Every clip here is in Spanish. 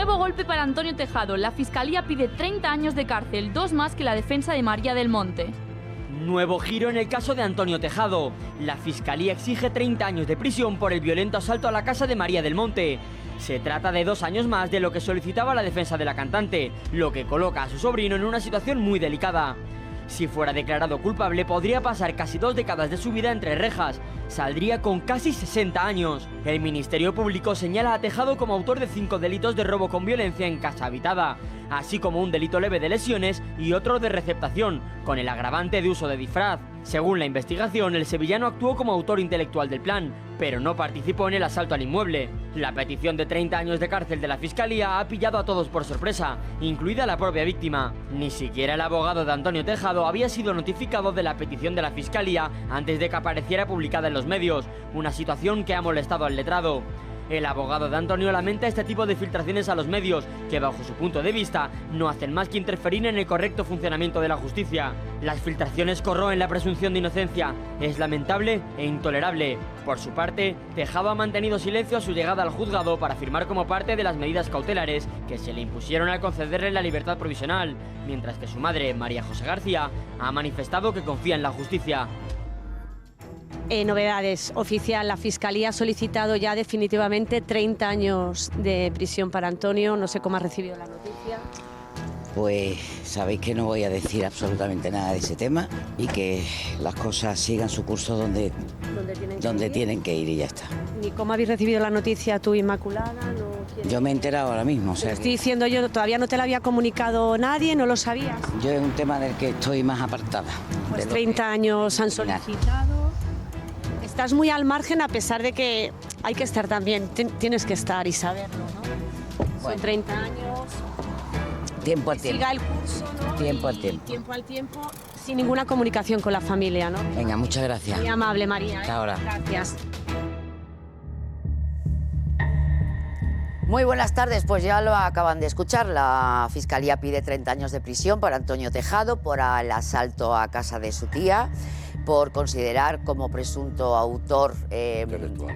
Nuevo golpe para Antonio Tejado. La Fiscalía pide 30 años de cárcel, 2 más que la defensa de María del Monte. Nuevo giro en el caso de Antonio Tejado. La Fiscalía exige 30 años de prisión por el violento asalto a la casa de María del Monte. Se trata de 2 años más de lo que solicitaba la defensa de la cantante, lo que coloca a su sobrino en una situación muy delicada. Si fuera declarado culpable, podría pasar casi 2 décadas de su vida entre rejas. Saldría con casi 60 años. El Ministerio Público señala a Tejado como autor de 5 delitos de robo con violencia en casa habitada, así como un delito leve de lesiones y otro de receptación, con el agravante de uso de disfraz. Según la investigación, el sevillano actuó como autor intelectual del plan, pero no participó en el asalto al inmueble. La petición de 30 años de cárcel de la Fiscalía ha pillado a todos por sorpresa, incluida la propia víctima. Ni siquiera el abogado de Antonio Tejado había sido notificado de la petición de la Fiscalía antes de que apareciera publicada en los medios, una situación que ha molestado al letrado. El abogado de Antonio lamenta este tipo de filtraciones a los medios, que bajo su punto de vista no hacen más que interferir en el correcto funcionamiento de la justicia. Las filtraciones corroen la presunción de inocencia. Es lamentable e intolerable. Por su parte, Tejado ha mantenido silencio a su llegada al juzgado para firmar como parte de las medidas cautelares que se le impusieron al concederle la libertad provisional, mientras que su madre, María José García, ha manifestado que confía en la justicia. Novedades. Oficial, la Fiscalía ha solicitado ya definitivamente 30 años de prisión para Antonio. No sé cómo ha recibido la noticia. Pues sabéis que no voy a decir absolutamente nada de ese tema y que las cosas sigan su curso donde tienen que ir y ya está. ¿Ni cómo habéis recibido la noticia tú, Inmaculada? Yo me he enterado ahora mismo. O sea, estoy diciendo yo, todavía no te la había comunicado nadie, ¿no lo sabías? Yo es un tema del que estoy más apartada. Pues 30 años han solicitado. Estás muy al margen a pesar de que hay que estar también, tienes que estar y saberlo, ¿no? Bueno. Son 30 años. Tiempo al tiempo. Siga el curso, ¿no? Tiempo al tiempo. Tiempo al tiempo, sin ninguna comunicación con la familia, ¿no? Venga, muchas gracias. Muy amable, María. Hasta ahora. Gracias. Muy buenas tardes, pues ya lo acaban de escuchar. La Fiscalía pide 30 años de prisión para Antonio Tejado por el asalto a casa de su tía, por considerar como presunto autor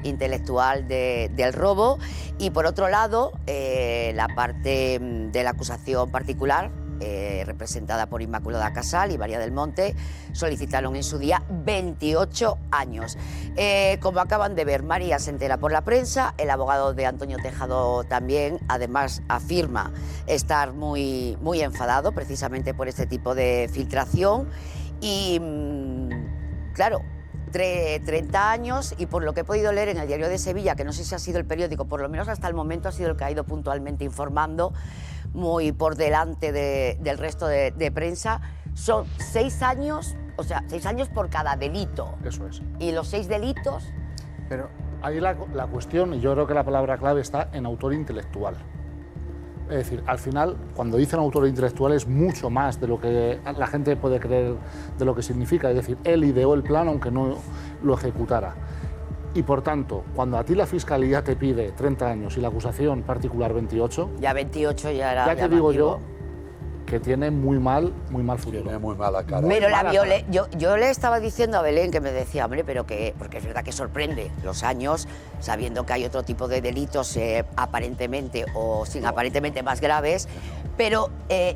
intelectual del robo. Y por otro lado, la parte de la acusación particular, representada por Inmaculada Casal y María del Monte, solicitaron en su día 28 años. Como acaban de ver, María se entera por la prensa, el abogado de Antonio Tejado también, además afirma estar muy enfadado precisamente por este tipo de filtración y... Claro, 30 años y por lo que he podido leer en el Diario de Sevilla, que no sé si ha sido el periódico, por lo menos hasta el momento ha sido el que ha ido puntualmente informando, muy por delante del resto de prensa, son 6 años, o sea, 6 años por cada delito. Eso es. ¿Y los 6 delitos? Pero ahí la cuestión, y yo creo que la palabra clave está en autor intelectual. Es decir, al final, cuando dicen autor intelectual es mucho más de lo que la gente puede creer de lo que significa. Es decir, él ideó el plan aunque no lo ejecutara. Y por tanto, cuando a ti la Fiscalía te pide 30 años y la acusación particular 28... Ya 28 ya era... Ya te digo yo que tiene muy mal futuro. Tiene muy mala cara. Pero yo le estaba diciendo a Belén, que me decía, hombre, pero que, porque es verdad que sorprende los años, sabiendo que hay otro tipo de delitos aparentemente o sin aparentemente más graves, pero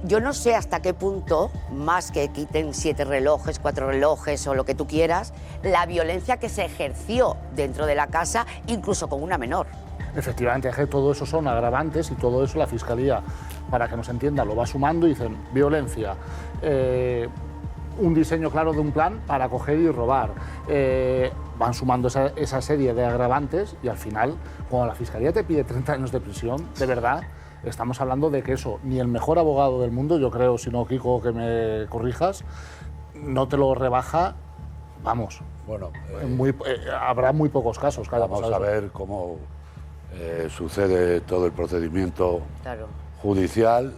yo no sé hasta qué punto, más que quiten 7 relojes, 4 relojes o lo que tú quieras, la violencia que se ejerció dentro de la casa, incluso con una menor. Efectivamente, es que todo eso son agravantes y todo eso la Fiscalía, para que nos entienda, lo va sumando y dicen violencia, un diseño claro de un plan para coger y robar. Van sumando esa serie de agravantes y al final, cuando la Fiscalía te pide 30 años de prisión, de verdad, estamos hablando de que eso, ni el mejor abogado del mundo, yo creo, si no, Kiko, que me corrijas, no te lo rebaja, vamos. Bueno, habrá muy pocos casos. Vamos a ver cómo sucede todo el procedimiento judicial,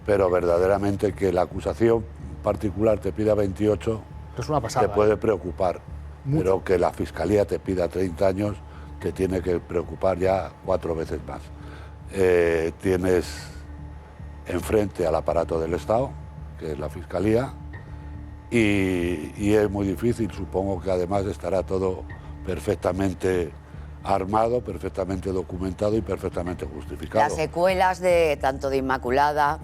pero verdaderamente que la acusación particular te pida 28 es una pasada, te puede preocupar, mucho. Pero que la Fiscalía te pida 30 años te tiene que preocupar ya 4 veces más. Tienes enfrente al aparato del Estado, que es la Fiscalía, y es muy difícil, supongo que además estará todo perfectamente armado, perfectamente documentado y perfectamente justificado. Las secuelas de tanto de Inmaculada,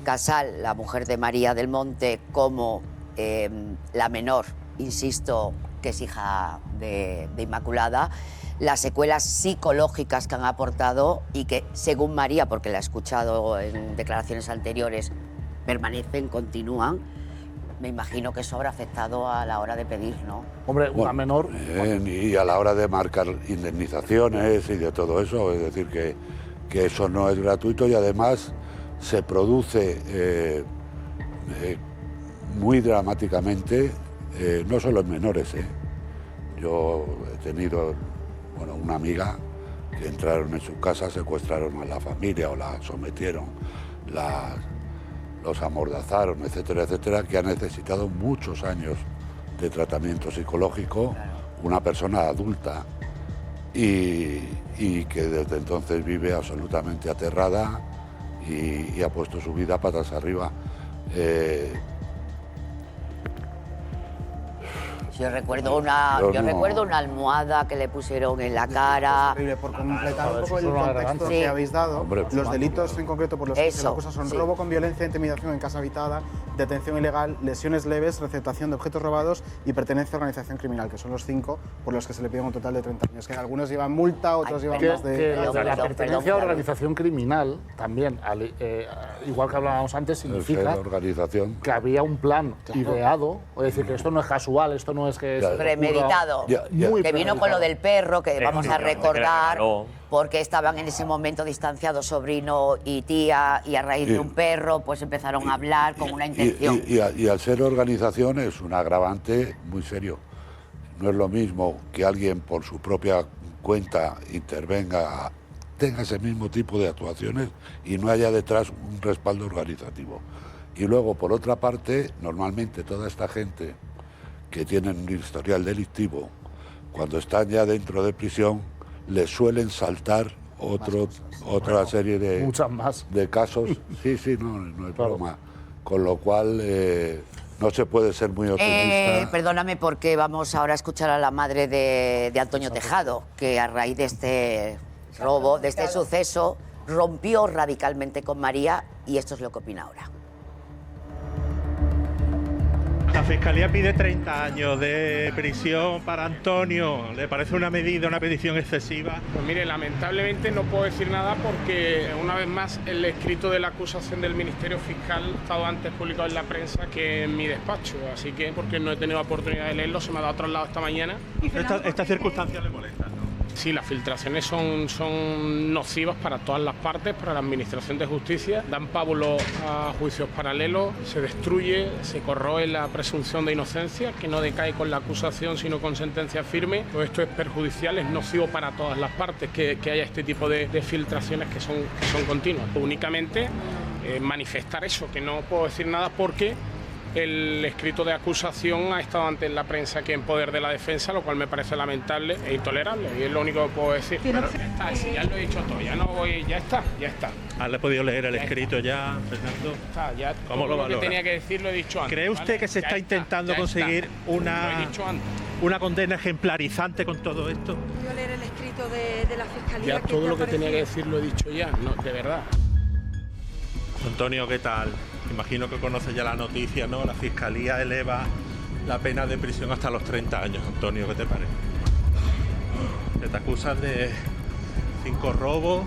Casal, la mujer de María del Monte, como la menor, insisto, que es hija de Inmaculada, las secuelas psicológicas que han aportado y que, según María, porque la he escuchado en declaraciones anteriores, permanecen, continúan. Me imagino que eso habrá afectado a la hora de pedir, ¿no? Hombre, una menor... Y a la hora de marcar indemnizaciones y de todo eso, es decir, que eso no es gratuito y además se produce muy dramáticamente, no solo en menores. Yo he tenido una amiga que entraron en su casa, secuestraron a la familia o la sometieron, los amordazaron, etcétera, etcétera, que ha necesitado muchos años de tratamiento psicológico, una persona adulta, y que desde entonces vive absolutamente aterrada y ha puesto su vida patas arriba. Yo recuerdo una almohada que le pusieron en la cara. Por completar un poco el contexto que habéis dado, los delitos en concreto por los que se le acusa son robo con violencia, intimidación en casa habitada, detención ilegal, lesiones leves, receptación de objetos robados y pertenencia a organización criminal, que son los 5 por los que se le piden un total de 30 años. Que algunos llevan multa, otros llevan más de... La pertenencia a organización criminal también, igual que hablábamos antes, significa que había un plan ideado, es decir, que esto no es casual, esto no es que... Premeditado, que vino con lo del perro, que vamos a recordar, porque estaban en ese momento distanciados sobrino y tía, y a raíz de un perro pues empezaron a hablar con una intención. Y al ser organización es un agravante muy serio. No es lo mismo que alguien por su propia cuenta intervenga, tenga ese mismo tipo de actuaciones y no haya detrás un respaldo organizativo. Y luego, por otra parte, normalmente toda esta gente que tienen un historial delictivo, cuando están ya dentro de prisión, les suelen saltar otra serie de casos. Sí, no es broma. Con lo cual no se puede ser muy optimista. Perdóname, porque vamos ahora a escuchar a la madre de Antonio Tejado, que a raíz de este robo, de este suceso, rompió radicalmente con María, y esto es lo que opina ahora. La Fiscalía pide 30 años de prisión para Antonio. ¿Le parece una medida, una petición excesiva? Pues mire, lamentablemente no puedo decir nada porque, una vez más, el escrito de la acusación del Ministerio Fiscal ha estado antes publicado en la prensa que en mi despacho. Así que, porque no he tenido oportunidad de leerlo, se me ha dado traslado esta mañana. ¿Estas circunstancias le molestan, no? Sí, las filtraciones son nocivas para todas las partes, para la Administración de Justicia, dan pábulo a juicios paralelos, se destruye, se corroe la presunción de inocencia, que no decae con la acusación sino con sentencia firme. Todo esto es perjudicial, es nocivo para todas las partes que haya este tipo de filtraciones que son continuas. Únicamente manifestar eso, que no puedo decir nada porque el escrito de acusación ha estado antes en la prensa que en poder de la defensa, lo cual me parece lamentable e intolerable, y es lo único que puedo decir. Pero ya está, si ya lo he dicho todo, ya está. ¿Le he podido leer el escrito ya, Fernando? Está, ya ¿Cómo lo valora? Que tenía que decir lo he dicho antes. ¿Cree usted que se está intentando conseguir una condena ejemplarizante con todo esto? Yo leer el escrito de la Fiscalía. Ya todo lo que tenía que decir lo he dicho ya, no, de verdad. Antonio, ¿qué tal? Imagino que conoces ya la noticia, ¿no? La Fiscalía eleva la pena de prisión hasta los 30 años. Antonio, ¿qué te parece? Se te acusan de 5 robos,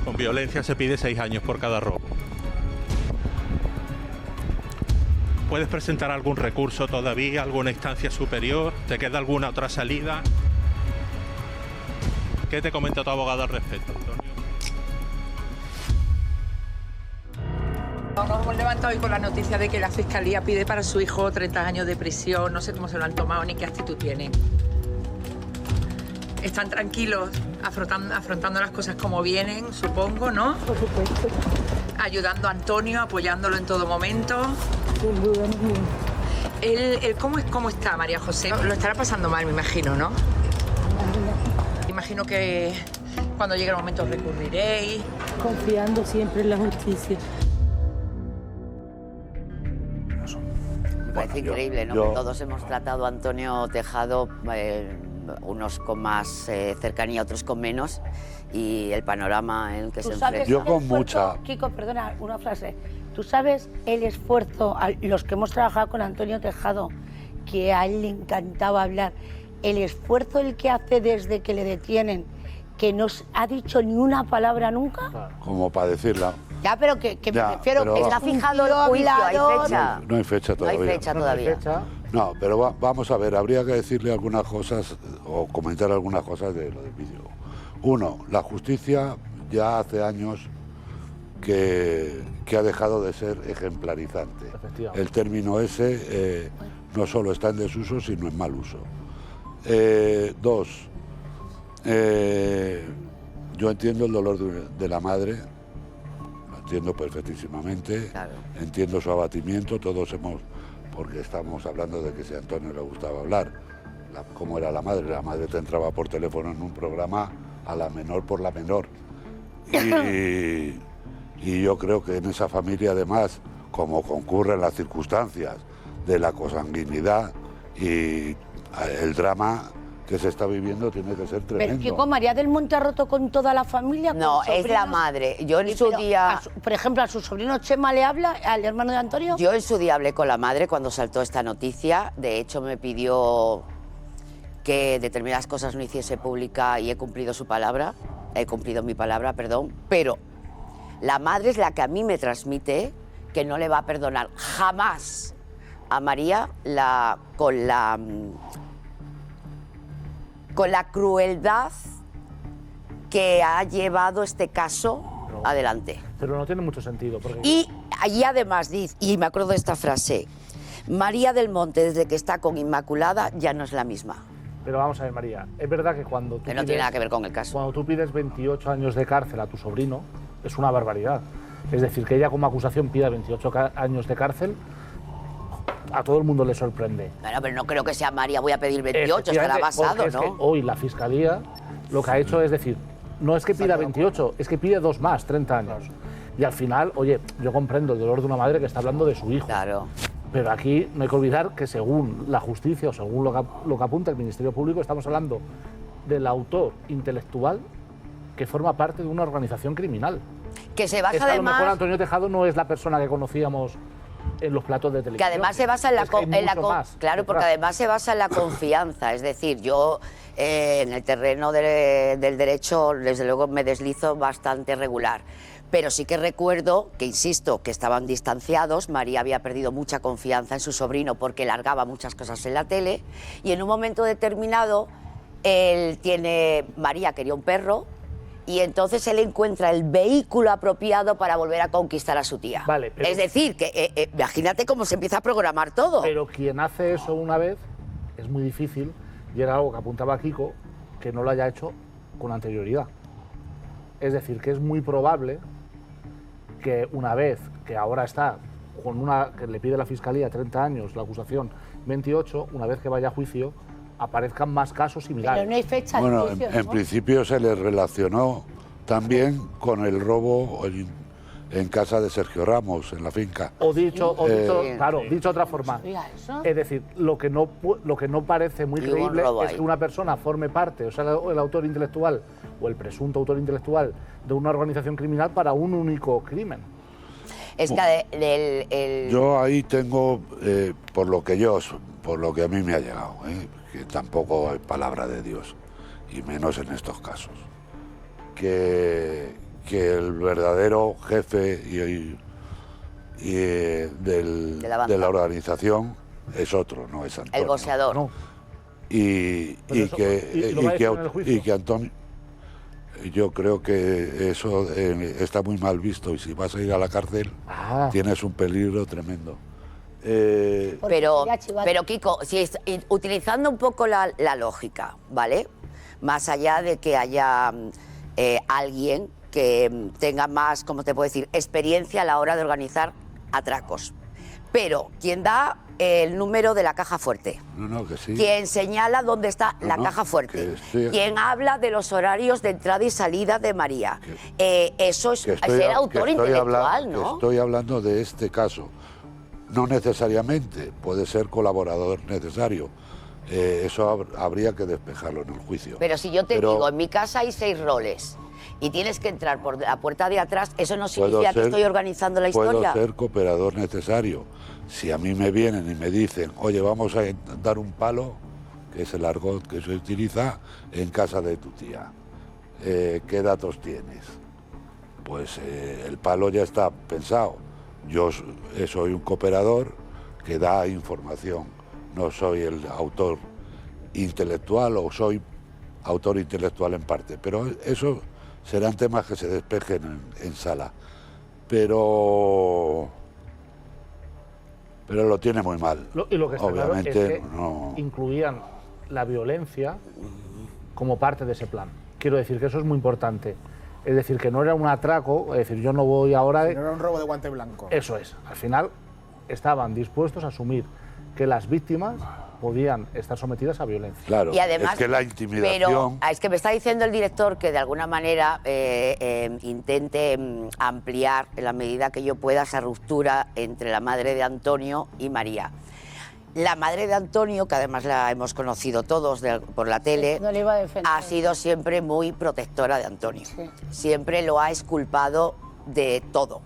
con violencia se pide 6 años por cada robo. ¿Puedes presentar algún recurso todavía, alguna instancia superior? ¿Te queda alguna otra salida? ¿Qué te comenta tu abogado al respecto, Antonio? Nos hemos levantado hoy con la noticia de que la Fiscalía pide para su hijo 30 años de prisión. No sé cómo se lo han tomado ni qué actitud tienen. Están tranquilos, afrontando las cosas como vienen, supongo, ¿no? Por supuesto. Ayudando a Antonio, apoyándolo en todo momento. Sin duda ninguna. ¿Cómo está, María José? Lo estará pasando mal, me imagino, ¿no? Imagino que cuando llegue el momento recurriréis. Confiando siempre en la justicia. Me parece increíble, ¿no? Que todos hemos tratado a Antonio Tejado unos con más cercanía, otros con menos, y el panorama en el que se enfrenta. Yo con mucha... Kiko, perdona, una frase. ¿Tú sabes el esfuerzo, a los que hemos trabajado con Antonio Tejado, que a él le encantaba hablar, el esfuerzo el que hace desde que le detienen, que no ha dicho ni una palabra nunca? Como para decirla. Ya, pero que me refiero que está fijado el juicio, ¿hay fecha? No hay fecha todavía. No hay fecha todavía. No, pero vamos a ver, habría que decirle algunas cosas o comentar algunas cosas de lo del vídeo. Uno, la justicia ya hace años que ha dejado de ser ejemplarizante. El término ese no solo está en desuso, sino en mal uso. Dos, yo entiendo el dolor de la madre, lo entiendo perfectísimamente, claro. Entiendo su abatimiento, todos hemos, porque estamos hablando de que si a Antonio le gustaba hablar, cómo era la madre te entraba por teléfono en un programa a la menor por la menor. Y yo creo que en esa familia, además, como concurren las circunstancias de la consanguinidad y el drama que se está viviendo, tiene que ser tremendo. Pero Kiko, ¿María del Monte ha roto con toda la familia? No, es la madre. Yo en su día... Por ejemplo, ¿a su sobrino Chema le habla, al hermano de Antonio? Yo en su día hablé con la madre cuando saltó esta noticia. De hecho, me pidió que determinadas cosas no hiciese pública y he cumplido su palabra. He cumplido mi palabra, perdón. Pero la madre es la que a mí me transmite que no le va a perdonar jamás a María con la crueldad que ha llevado este caso adelante. Pero no tiene mucho sentido. Porque... Y además dice, y me acuerdo de esta frase, María del Monte, desde que está con Inmaculada, ya no es la misma. Pero vamos a ver, María, es verdad que cuando tú no tiene nada que ver con el caso. Cuando tú pides 28 años de cárcel a tu sobrino, es una barbaridad. Es decir, que ella como acusación pida 28 años de cárcel, a todo el mundo le sorprende. Bueno, pero no creo que sea María, voy a pedir 28, estará basado, es ¿no? Que hoy la Fiscalía lo que ha hecho es decir, no es que pida 28, es que pide 2 más, 30 años. Y al final, oye, yo comprendo el dolor de una madre que está hablando de su hijo. Claro. Pero aquí no hay que olvidar que según la justicia o según lo que apunta el Ministerio Público, estamos hablando del autor intelectual que forma parte de una organización criminal. Que se basa es que a lo mejor además... Antonio Tejado no es la persona que conocíamos en los platos de televisión. Que además se basa en claro, porque además se basa en la confianza. Es decir, yo en el terreno del derecho, desde luego, me deslizo bastante regular. Pero sí que recuerdo que, insisto, que estaban distanciados. María había perdido mucha confianza en su sobrino porque largaba muchas cosas en la tele. Y en un momento determinado, María quería un perro. Y entonces él encuentra el vehículo apropiado para volver a conquistar a su tía. Vale, pero... Es decir, que imagínate cómo se empieza a programar todo. Pero quien hace eso una vez es muy difícil, y era algo que apuntaba Kiko, que no lo haya hecho con anterioridad. Es decir, que es muy probable que una vez que ahora está que le pide la Fiscalía 30 años, la acusación 28, una vez que vaya a juicio, aparezcan más casos similares. Pero no hay fecha de juicio, ¿no? En principio se le relacionó también con el robo en casa de Sergio Ramos, en la finca. Dicho de otra forma. Es decir, lo que no parece muy creíble es que una persona forme parte, o sea, el autor intelectual o el presunto autor intelectual de una organización criminal para un único crimen. Es que yo ahí tengo, por lo que a mí me ha llegado, que tampoco hay palabra de Dios, y menos en estos casos, que el verdadero jefe de la organización es otro, no es Antonio. El boxeador. No. Y que Antonio... Yo creo que eso está muy mal visto, y si vas a ir a la cárcel tienes un peligro tremendo. Pero Kiko, utilizando un poco la lógica, ¿vale? Más allá de que haya alguien que tenga más, ¿cómo te puedo decir?, experiencia a la hora de organizar atracos. Pero quien da el número de la caja fuerte, que sí. Quien señala dónde está la caja fuerte, quien habla de los horarios de entrada y salida de María, eso es ser autor intelectual, ¿no? Estoy hablando de este caso. No necesariamente, puede ser colaborador necesario, Eso habría que despejarlo en el juicio. Pero si yo te digo, en mi casa hay 6 roles y tienes que entrar por la puerta de atrás, ¿eso no significa que estoy organizando la historia? Puedo ser cooperador necesario. Si a mí me vienen y me dicen, oye, vamos a dar un palo, que es el argot que se utiliza, en casa de tu tía. ¿Qué datos tienes? Pues el palo ya está pensado. Yo soy un cooperador que da información. No soy el autor intelectual o soy autor intelectual en parte, pero eso serán temas que se despejen en sala. Pero lo tiene muy mal. Y lo que está obviamente claro es que no incluían la violencia como parte de ese plan. Quiero decir que eso es muy importante. Es decir, que no era un atraco, es decir, yo no voy ahora... No era un robo de guante blanco. Eso es. Al final estaban dispuestos a asumir que las víctimas podían estar sometidas a violencia. Claro, y además, es que la intimidación... Pero es que me está diciendo el director que de alguna manera intente ampliar en la medida que yo pueda esa ruptura entre la madre de Antonio y María. La madre de Antonio, que además la hemos conocido todos por la tele, no le iba a defender. Ha sido siempre muy protectora de Antonio. Sí. Siempre lo ha exculpado de todo.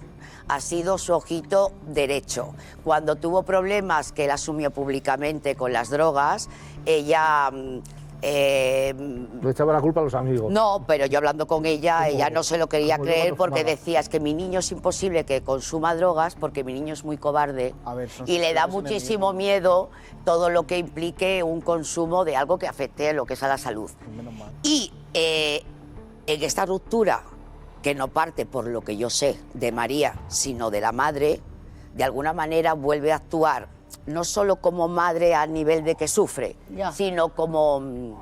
Ha sido su ojito derecho. Cuando tuvo problemas que él asumió públicamente con las drogas, ella... Le echaba la culpa a los amigos. No, pero yo hablando con ella no se lo quería creer porque decía, es que mi niño es imposible que consuma drogas porque mi niño es muy cobarde y le da muchísimo miedo todo lo que implique un consumo de algo que afecte lo que es a la salud. Y en esta ruptura, que no parte, por lo que yo sé, de María, sino de la madre, de alguna manera vuelve a actuar no solo como madre a nivel de que sufre, sino como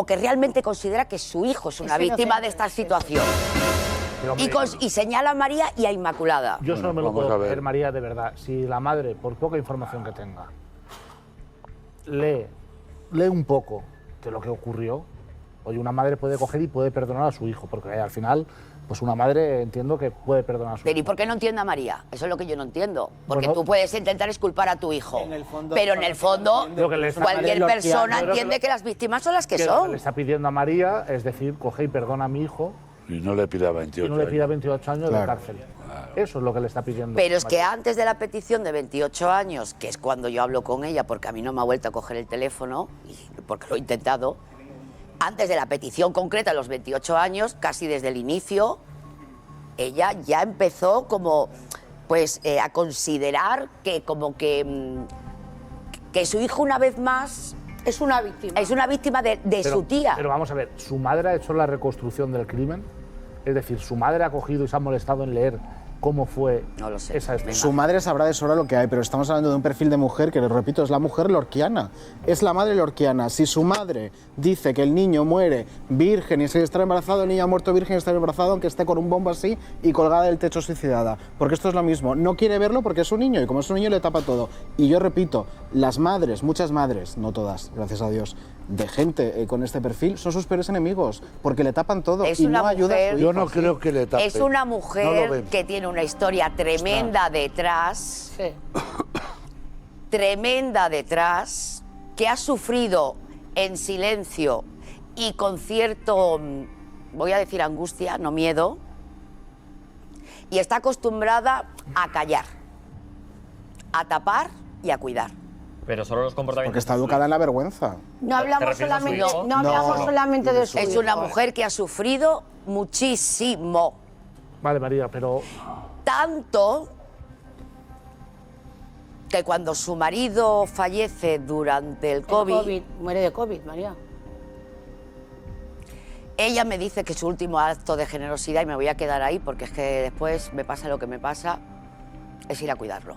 que realmente considera que su hijo es una víctima de esta situación. Y señala a María y a Inmaculada. Yo solo me lo puedo creer, María, de verdad. Si la madre, por poca información que tenga, lee un poco de lo que ocurrió, oye, una madre puede coger y puede perdonar a su hijo, porque al final, pues una madre entiendo que puede perdonar a su hijo. Pero ¿y por qué no entiende a María? Eso es lo que yo no entiendo. Porque tú puedes intentar exculpar a tu hijo, pero en el fondo cualquier persona entiende que las víctimas son las que son. Lo que le está pidiendo a María es decir, coge y perdona a mi hijo. Y no le pida 28 años. Y no le pida 28 años de cárcel. Eso es lo que le está pidiendo. Pero es que antes de la petición de 28 años, que es cuando yo hablo con ella, porque a mí no me ha vuelto a coger el teléfono, porque lo he intentado, antes de la petición concreta de los 28 años, casi desde el inicio, ella ya empezó como a considerar que que su hijo una vez más es una víctima. Es una víctima de su tía. Pero vamos a ver, ¿su madre ha hecho la reconstrucción del crimen? Es decir, ¿su madre ha cogido y se ha molestado en leer cómo fue esa escena? Su madre sabrá de sobra lo que hay, pero estamos hablando de un perfil de mujer que, les repito, es la mujer lorquiana. Es la madre lorquiana. Si su madre dice que el niño muere virgen y se está embarazado, el niño ha muerto virgen y está embarazado, aunque esté con un bombo así y colgada del techo suicidada. Porque esto es lo mismo. No quiere verlo porque es un niño y como es un niño le tapa todo. Y yo repito, las madres, muchas madres, no todas, gracias a Dios, de gente con este perfil, son sus peores enemigos, porque le tapan todo y no ayuda a su hijo. Yo no creo que le tapen. Es una mujer que tiene una historia tremenda detrás, tremenda detrás, que ha sufrido en silencio y con cierto, voy a decir angustia, no miedo, y está acostumbrada a callar, a tapar y a cuidar. Pero solo los comportamientos... Porque está educada en la vergüenza. No hablamos solamente de su hijo. Es una mujer que ha sufrido muchísimo. Vale, María, pero... Tanto que cuando su marido fallece durante el COVID... Muere de COVID, María. Ella me dice que su último acto de generosidad, y me voy a quedar ahí porque es que después me pasa lo que me pasa, es ir a cuidarlo.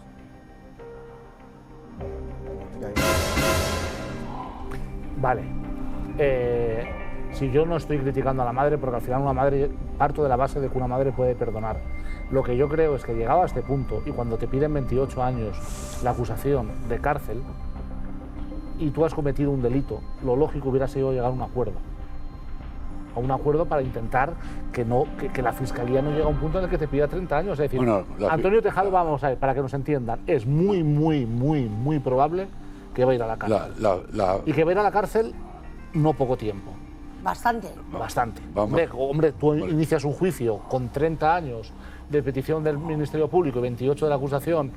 Vale. Si yo no estoy criticando a la madre, porque al final una madre, parto de la base de que una madre puede perdonar. Lo que yo creo es que llegado a este punto, y cuando te piden 28 años la acusación de cárcel, y tú has cometido un delito, lo lógico hubiera sido llegar a un acuerdo. A un acuerdo para intentar que la Fiscalía no llegue a un punto en el que te pida 30 años. Es decir, Antonio Tejado, vamos a ver, para que nos entiendan, es muy probable que va a ir a la cárcel. Y que va a ir a la cárcel no poco tiempo. Bastante. Bastante. Hombre, tú inicias un juicio con 30 años de petición del Ministerio Público y 28 de la acusación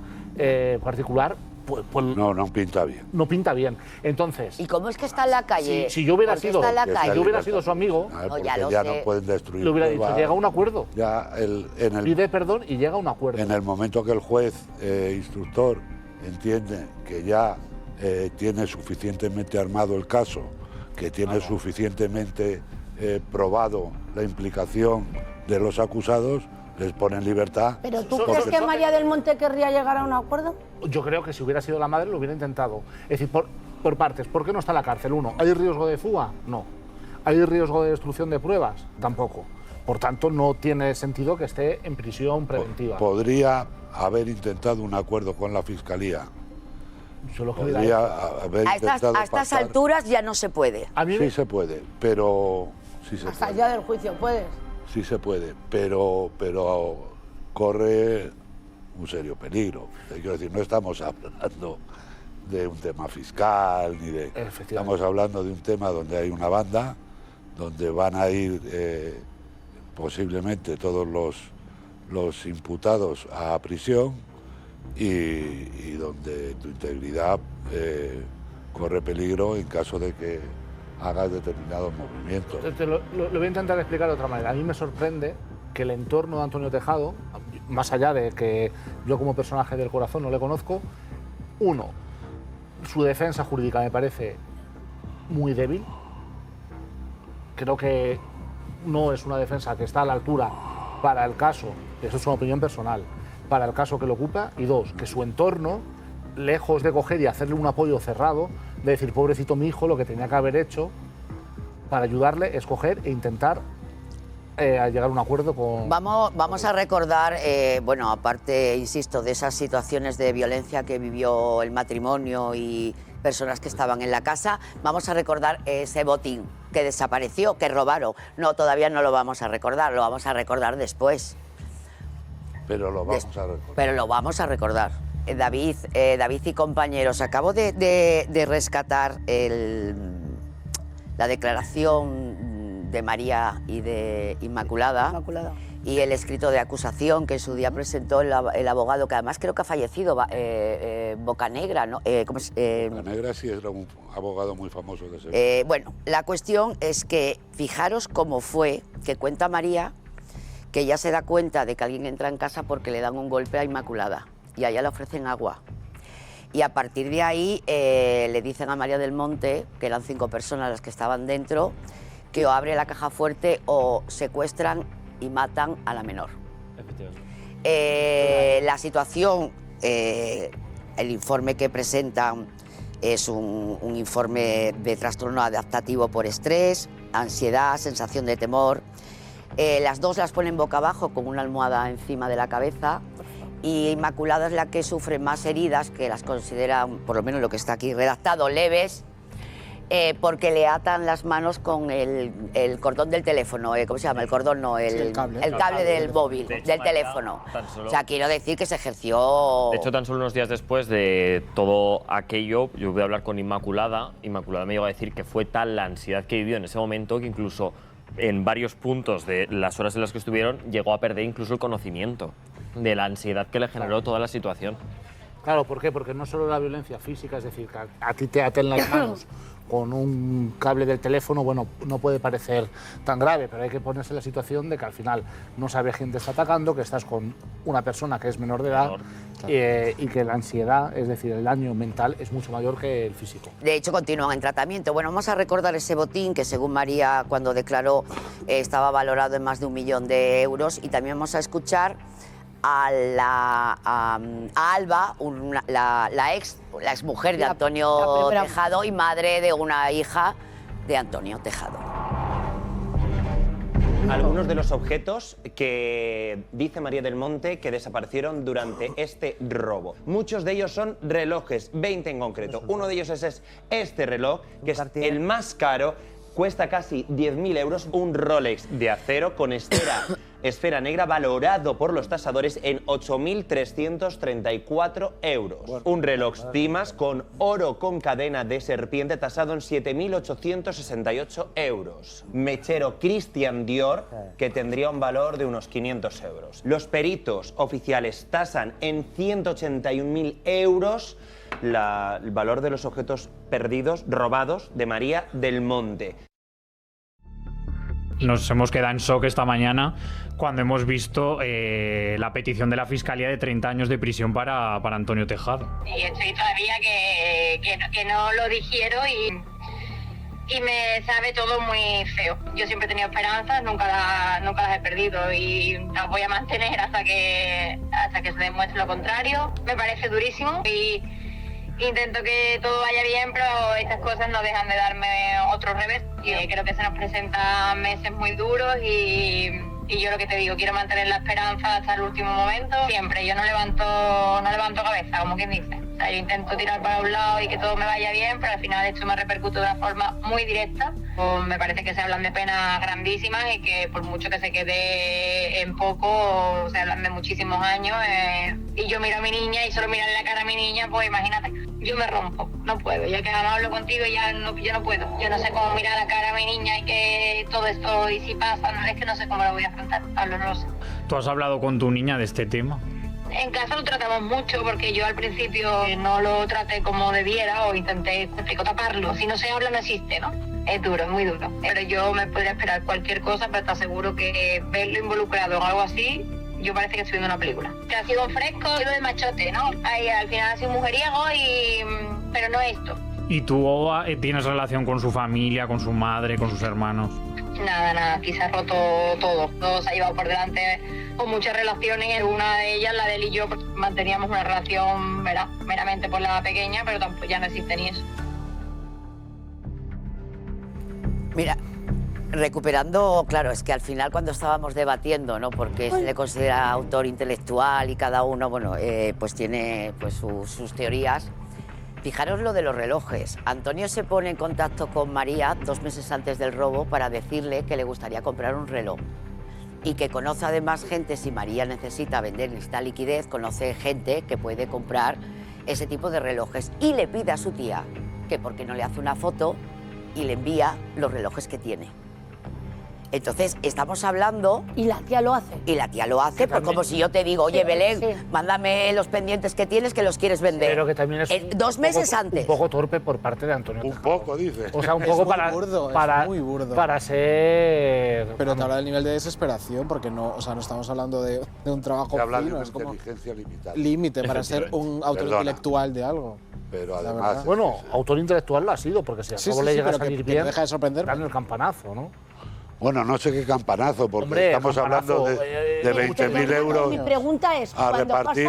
particular, pues no pinta bien. No pinta bien. Entonces... ¿Y cómo es que está en la calle? Si yo hubiera sido su amigo, ya no pueden destruir. Le hubiera dicho, llega a un acuerdo. Pide perdón y llega a un acuerdo. En el momento que el juez instructor entiende que ya tiene suficientemente armado el caso, que tiene suficientemente probado la implicación de los acusados, les pone en libertad. ¿Pero tú crees que María del Monte querría llegar a un acuerdo? Yo creo que si hubiera sido la madre lo hubiera intentado. Es decir, por partes. ¿Por qué no está en la cárcel? Uno, ¿hay riesgo de fuga? No. ¿Hay riesgo de destrucción de pruebas? Tampoco. Por tanto, no tiene sentido que esté en prisión preventiva. Podría haber intentado un acuerdo con la Fiscalía. A estas alturas ya no se puede. Sí se puede, pero... Hasta allá del juicio puedes. Sí se puede, pero corre un serio peligro. Quiero decir, no estamos hablando de un tema fiscal, ni de... Estamos hablando de un tema donde hay una banda, donde van a ir posiblemente todos los imputados a prisión y donde tu integridad corre peligro en caso de que hagas determinados movimientos. Lo voy a intentar explicar de otra manera. A mí me sorprende que el entorno de Antonio Tejado, más allá de que yo como personaje del corazón no le conozco, uno, su defensa jurídica me parece muy débil. Creo que no es una defensa que está a la altura para el caso, eso es una opinión personal, para el caso que lo ocupa. Y dos, que su entorno, lejos de coger y hacerle un apoyo cerrado, de decir, pobrecito mi hijo, lo que tenía que haber hecho para ayudarle es coger e intentar llegar a un acuerdo con... Vamos a recordar, bueno, aparte, insisto, de esas situaciones de violencia que vivió el matrimonio y personas que estaban en la casa, vamos a recordar ese botín que desapareció, que robaron. No, todavía no lo vamos a recordar, lo vamos a recordar después. Pero lo vamos a recordar. Pero lo vamos a recordar. David y compañeros, acabo de rescatar la declaración de María y de Inmaculada y el escrito de acusación que en su día presentó el abogado, que además creo que ha fallecido, Bocanegra, ¿no? Bocanegra sí era un abogado muy famoso de ese. Bueno, la cuestión es que fijaros cómo fue que cuenta María que ella se da cuenta de que alguien entra en casa porque le dan un golpe a Inmaculada y a ella le ofrecen agua. Y a partir de ahí le dicen a María del Monte, que eran 5 personas las que estaban dentro, que o abre la caja fuerte o secuestran y matan a la menor. La situación, el informe que presentan es un informe de trastorno adaptativo por estrés, ansiedad, sensación de temor. Las dos las ponen boca abajo con una almohada encima de la cabeza. Y Inmaculada es la que sufre más heridas, que las consideran, por lo menos lo que está aquí redactado, leves, porque le atan las manos con el cordón del teléfono. ¿Cómo se llama? El cordón no, el cable del móvil, del teléfono. O sea, quiero decir que se ejerció... De hecho, tan solo unos días después de todo aquello, yo voy a hablar con Inmaculada. Inmaculada me llegó a decir que fue tal la ansiedad que vivió en ese momento que incluso en varios puntos de las horas en las que estuvieron llegó a perder incluso el conocimiento de la ansiedad que le generó toda la situación. Claro, ¿por qué? Porque no solo la violencia física, es decir, que a ti te aten las manos con un cable del teléfono, bueno, no puede parecer tan grave, pero hay que ponerse en la situación de que al final no sabes quién te está atacando, que estás con una persona que es menor de edad y que la ansiedad, es decir, el daño mental es mucho mayor que el físico. De hecho, continúan en tratamiento. Bueno, vamos a recordar ese botín que, según María, cuando declaró, estaba valorado en más de 1 millón de euros, y también vamos a escuchar a Alba, la ex mujer de Antonio Tejado y madre de una hija de Antonio Tejado. Algunos de los objetos que dice María del Monte que desaparecieron durante este robo. Muchos de ellos son relojes, 20 en concreto. Uno de ellos es este reloj, que es el más caro. Cuesta casi 10.000 euros, un Rolex de acero con estera esfera negra valorado por los tasadores en 8.334 euros. Bueno, un reloj Timas con oro con cadena de serpiente tasado en 7.868 euros. Mechero Christian Dior, que tendría un valor de unos 500 euros. Los peritos oficiales tasan en 181.000 euros el valor de los objetos perdidos, robados de María del Monte. Nos hemos quedado en shock esta mañana cuando hemos visto la petición de la Fiscalía de 30 años de prisión para Antonio Tejado. Y estoy todavía que no lo digiero y me sabe todo muy feo. Yo siempre he tenido esperanzas, nunca las he perdido y las voy a mantener hasta que se demuestre lo contrario. Me parece durísimo y intento que todo vaya bien, pero estas cosas no dejan de darme otro revés. Y creo que se nos presentan meses muy duros y yo lo que te digo, quiero mantener la esperanza hasta el último momento. Siempre, yo no levanto cabeza, como quien dice. O sea, yo intento tirar para un lado y que todo me vaya bien, pero al final esto me repercute de una forma muy directa. Pues me parece que se hablan de penas grandísimas y que por mucho que se quede en poco, se hablan de muchísimos años. Y yo miro a mi niña y solo mirarle la cara a mi niña, pues imagínate, yo me rompo, no puedo. Ya que hablo contigo yo no puedo. Yo no sé cómo mirar la cara a mi niña y que todo esto, y si pasa, no, es que no sé cómo lo voy a afrontar, Pablo, no lo sé. ¿Tú has hablado con tu niña de este tema? En casa lo tratamos mucho porque yo al principio no lo traté como debiera o intenté taparlo. Si no se habla no existe, ¿no? Es duro, es muy duro. Pero yo me podría esperar cualquier cosa, pero te aseguro que verlo involucrado en algo así, yo parece que estoy viendo una película. Que ha sido fresco y lo de machote, ¿no? Ahí, al final ha sido mujeriego pero no esto. ¿Y tú tienes relación con su familia, con su madre, con sus hermanos? Nada, aquí se ha roto todo. Todo se ha llevado por delante con muchas relaciones. Una de ellas, la de él y yo, manteníamos una relación meramente por la pequeña, pero tampoco ya no existe ni eso. Mira, recuperando, claro, es que al final cuando estábamos debatiendo, ¿no? Porque se le considera autor intelectual y cada uno, bueno, pues tiene pues sus teorías. Fijaros lo de los relojes. Antonio se pone en contacto con María 2 meses antes del robo para decirle que le gustaría comprar un reloj y que conoce además gente, si María necesita vender, necesita liquidez, conoce gente que puede comprar ese tipo de relojes y le pide a su tía que por qué no le hace una foto y le envía los relojes que tiene. Entonces, estamos hablando... Y la tía lo hace. Y la tía lo hace, pues como si yo te digo, oye, Belén, mándame los pendientes que tienes, que los quieres vender. Pero que también es 2 meses antes. Un poco torpe por parte de Antonio Tejado. Un poco, dice. O sea, un poco muy burdo. Para ser... Pero te habla del nivel de desesperación, porque no, o sea, no estamos hablando de un trabajo Te habla de fino, una es como inteligencia limitada. límite para ser un autor intelectual de algo. Pero además... Bueno, autor intelectual lo ha sido, porque si a cabo le llega a salir bien, deja de sorprender. dan el campanazo, ¿no? Bueno, no sé qué campanazo, porque Hombre, estamos hablando de 20.000 euros. Mi pregunta es, a repartir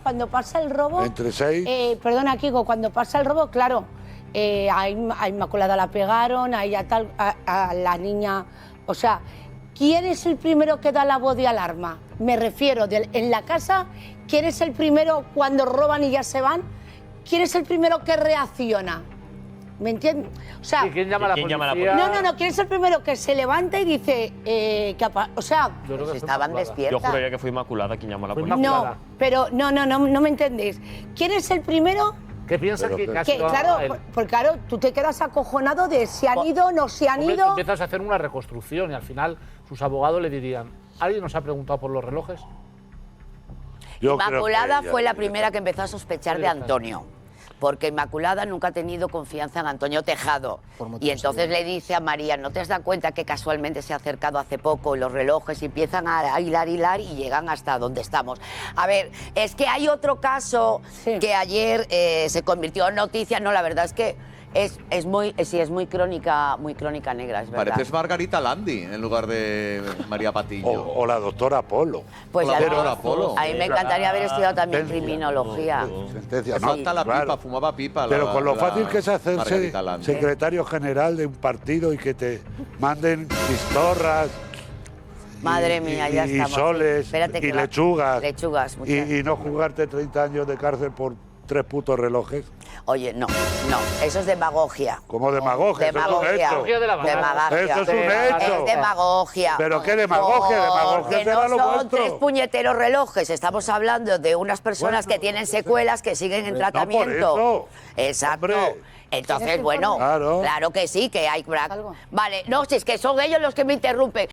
cuando pasa el robo... entre 6... perdona, Kiko, cuando pasa el robo, claro, a Inmaculada la pegaron, a la niña... O sea, ¿quién es el primero que da la voz de alarma? Me refiero, en la casa, ¿quién es el primero cuando roban y ya se van? ¿Quién es el primero que reacciona? ¿Me entiendes? O sea, ¿Y quién llama a la policía? No, ¿quién es el primero que se levanta y dice o sea, pues estaban despiertas. Yo juraría que fue Inmaculada quien llamó a la policía. No, pero no me entendéis. ¿Quién es el primero? ¿Qué piensas que casi claro, porque claro, tú te quedas acojonado de si han ido, no se han ido. Empiezas a hacer una reconstrucción y al final sus abogados le dirían, ¿alguien nos ha preguntado por los relojes? Inmaculada fue la primera que empezó a sospechar de Antonio. Porque Inmaculada nunca ha tenido confianza en Antonio Tejado. Y entonces le dice a María, ¿no te has dado cuenta que casualmente se ha acercado hace poco y los relojes empiezan a hilar y llegan hasta donde estamos? A ver, es que hay otro caso que ayer se convirtió en noticia. No, la verdad es que es muy crónica negra, es verdad. Pareces Margarita Landi en lugar de María Patiño. O la doctora Polo. Pues la doctora Polo. A mí me encantaría haber estudiado también criminología. Sentencia, no, falta la pipa, fumaba pipa. Pero con lo fácil que es hacerse secretario general de un partido y que te manden pistorras. Madre mía, ya estamos. Y soles, y lechugas. Lechugas, y no jugarte 30 años de cárcel por 3 putos relojes. Oye, no, eso es demagogia. ¿Cómo demagogia? Demagogia. Eso es un hecho. Demagogia. Eso es un hecho. Es demagogia. ¿Pero qué demagogia? Demagogia Porque será no lo son vuestro. 3 puñeteros relojes. Estamos hablando de unas personas que tienen secuelas, que siguen en tratamiento. No, por eso. Exacto. Hombre. Entonces, bueno, claro que sí, que hay... Vale, no, si es que son ellos los que me interrumpen.